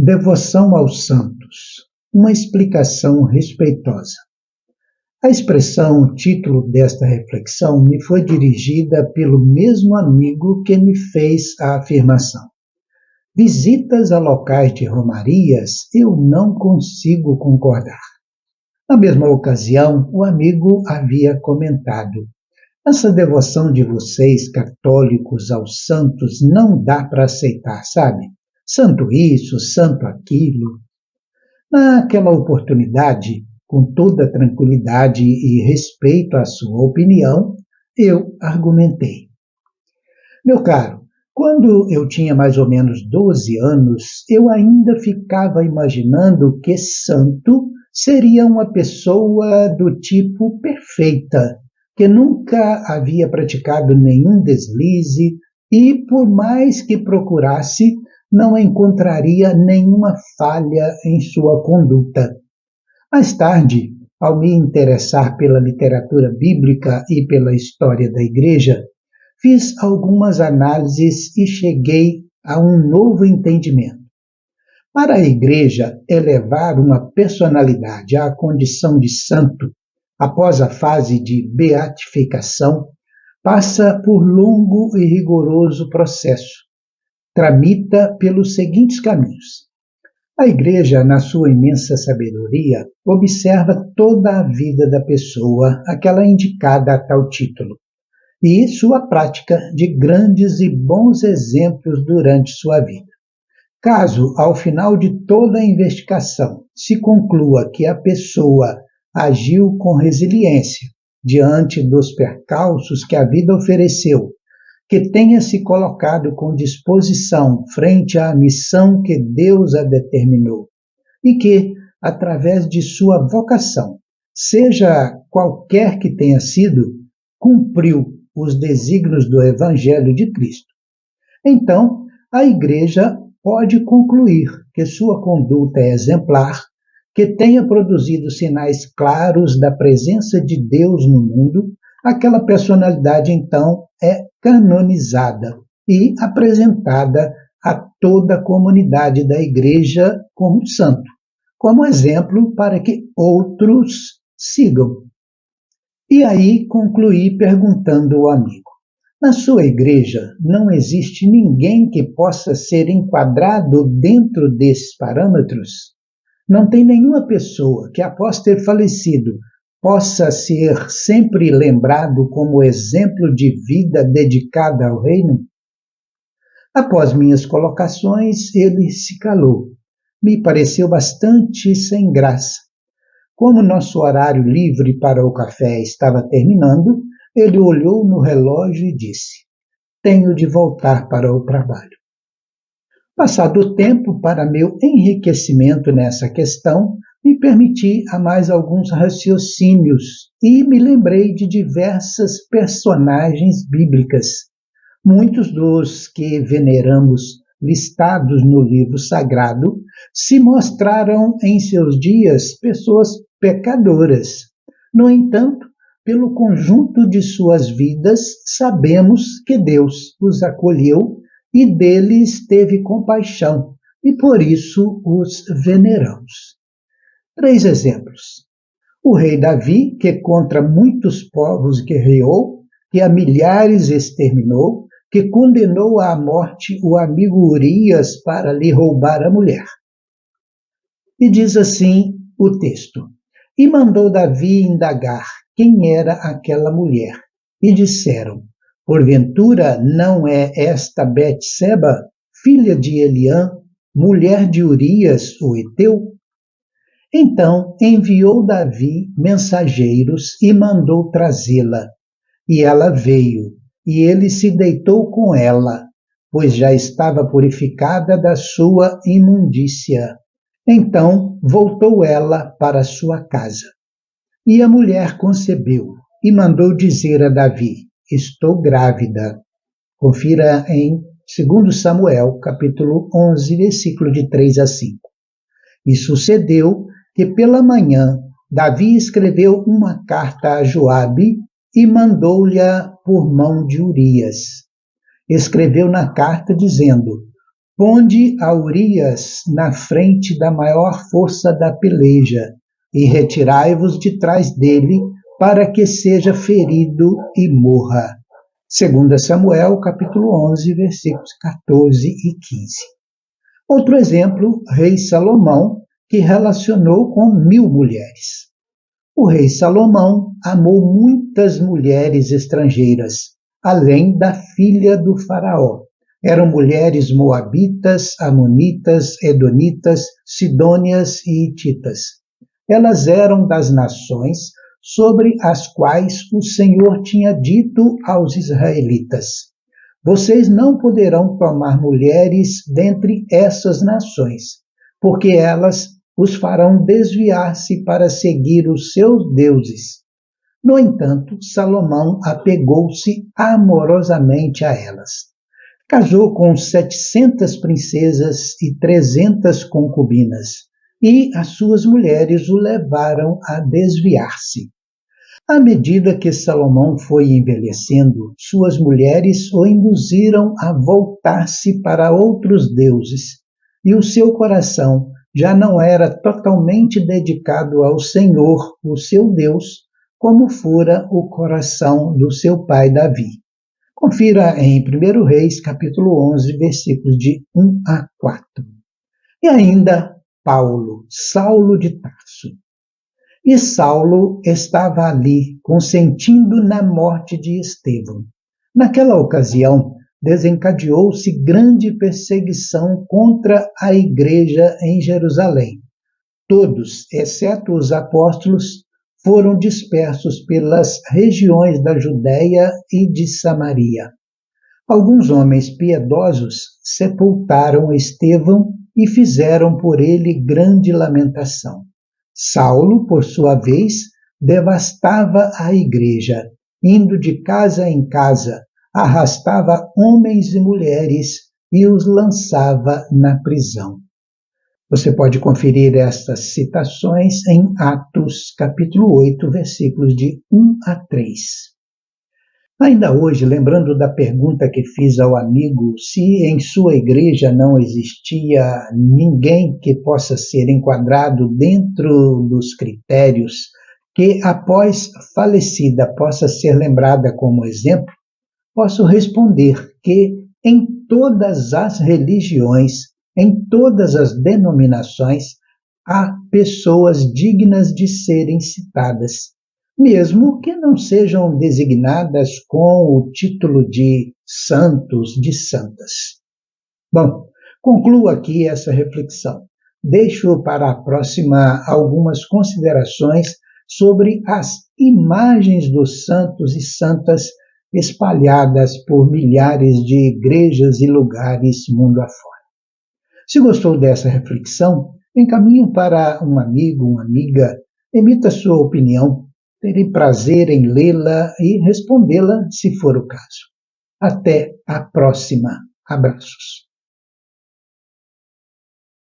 Devoção aos santos. Uma explicação respeitosa. A expressão título desta reflexão me foi dirigida pelo mesmo amigo que me fez a afirmação. Visitas a locais de romarias eu não consigo concordar. Na mesma ocasião, o amigo havia comentado: essa devoção de vocês, católicos, aos santos não dá para aceitar, sabe? Santo isso, santo aquilo. Naquela oportunidade, com toda tranquilidade e respeito à sua opinião, eu argumentei. Meu caro, quando eu tinha mais ou menos 12 anos, eu ainda ficava imaginando que santo seria uma pessoa do tipo perfeita, que nunca havia praticado nenhum deslize e, por mais que procurasse, não encontraria nenhuma falha em sua conduta. Mais tarde, ao me interessar pela literatura bíblica e pela história da Igreja, fiz algumas análises e cheguei a um novo entendimento. Para a Igreja, elevar uma personalidade à condição de santo, após a fase de beatificação, passa por longo e rigoroso processo. Tramita pelos seguintes caminhos. A Igreja, na sua imensa sabedoria, observa toda a vida da pessoa, aquela indicada a tal título, e sua prática de grandes e bons exemplos durante sua vida. Caso, ao final de toda a investigação, se conclua que a pessoa agiu com resiliência diante dos percalços que a vida ofereceu, que tenha se colocado com disposição frente à missão que Deus a determinou e que, através de sua vocação, seja qualquer que tenha sido, cumpriu os desígnios do Evangelho de Cristo. Então, a Igreja pode concluir que sua conduta é exemplar, que tenha produzido sinais claros da presença de Deus no mundo. Aquela personalidade, então, é canonizada e apresentada a toda a comunidade da Igreja como santo, como exemplo para que outros sigam. E aí concluí perguntando ao amigo: na sua Igreja não existe ninguém que possa ser enquadrado dentro desses parâmetros? Não tem nenhuma pessoa que, após ter falecido, possa ser sempre lembrado como exemplo de vida dedicada ao reino? Após minhas colocações, ele se calou. Me pareceu bastante sem graça. Como nosso horário livre para o café estava terminando, ele olhou no relógio e disse: tenho de voltar para o trabalho. Passado o tempo, para meu enriquecimento nessa questão, me permiti a mais alguns raciocínios e me lembrei de diversas personagens bíblicas. Muitos dos que veneramos listados no livro sagrado se mostraram em seus dias pessoas pecadoras. No entanto, pelo conjunto de suas vidas, sabemos que Deus os acolheu e deles teve compaixão, e por isso os veneramos. 3 exemplos. O rei Davi, que contra muitos povos guerreou, que a milhares exterminou, que condenou à morte o amigo Urias para lhe roubar a mulher. E diz assim o texto: e mandou Davi indagar quem era aquela mulher. E disseram: porventura não é esta Betseba, filha de Eliã, mulher de Urias, o heteu? Então enviou Davi mensageiros e mandou trazê-la. E ela veio, e ele se deitou com ela, pois já estava purificada da sua imundícia. Então voltou ela para sua casa. E a mulher concebeu, e mandou dizer a Davi: estou grávida. Confira em 2 Samuel, capítulo 11, versículo de 3 a 5. E sucedeu que pela manhã Davi escreveu uma carta a Joabe e mandou-lhe por mão de Urias. Escreveu na carta dizendo: ponde a Urias na frente da maior força da peleja, e retirai-vos de trás dele, para que seja ferido e morra. 2 Samuel, capítulo 11, versículos 14 e 15. Outro exemplo, rei Salomão, que relacionou com 1000 mulheres. O rei Salomão amou muitas mulheres estrangeiras, além da filha do faraó. Eram mulheres moabitas, amonitas, edonitas, sidônias e hititas. Elas eram das nações sobre as quais o Senhor tinha dito aos israelitas: vocês não poderão tomar mulheres dentre essas nações, porque elas os farão desviar-se para seguir os seus deuses. No entanto, Salomão apegou-se amorosamente a elas. Casou com 700 princesas e 300 concubinas, e as suas mulheres o levaram a desviar-se. À medida que Salomão foi envelhecendo, suas mulheres o induziram a voltar-se para outros deuses, e o seu coração já não era totalmente dedicado ao Senhor, o seu Deus, como fora o coração do seu pai Davi. Confira em 1 Reis, capítulo 11, versículos de 1 a 4. E ainda Paulo, Saulo de Tarso. E Saulo estava ali, consentindo na morte de Estevão. Naquela ocasião, desencadeou-se grande perseguição contra a igreja em Jerusalém. Todos, exceto os apóstolos, foram dispersos pelas regiões da Judéia e de Samaria. Alguns homens piedosos sepultaram Estevão e fizeram por ele grande lamentação. Saulo, por sua vez, devastava a igreja, indo de casa em casa, arrastava homens e mulheres e os lançava na prisão. Você pode conferir estas citações em Atos, capítulo 8, versículos de 1 a 3. Ainda hoje, lembrando da pergunta que fiz ao amigo, se em sua igreja não existia ninguém que possa ser enquadrado dentro dos critérios que, após falecida, possa ser lembrada como exemplo, posso responder que em todas as religiões, em todas as denominações, há pessoas dignas de serem citadas, mesmo que não sejam designadas com o título de santos, de santas. Bom, concluo aqui essa reflexão. Deixo para a próxima algumas considerações sobre as imagens dos santos e santas espalhadas por milhares de igrejas e lugares mundo afora. Se gostou dessa reflexão, encaminhe para um amigo, uma amiga, emita sua opinião. Terei prazer em lê-la e respondê-la se for o caso. Até a próxima. Abraços.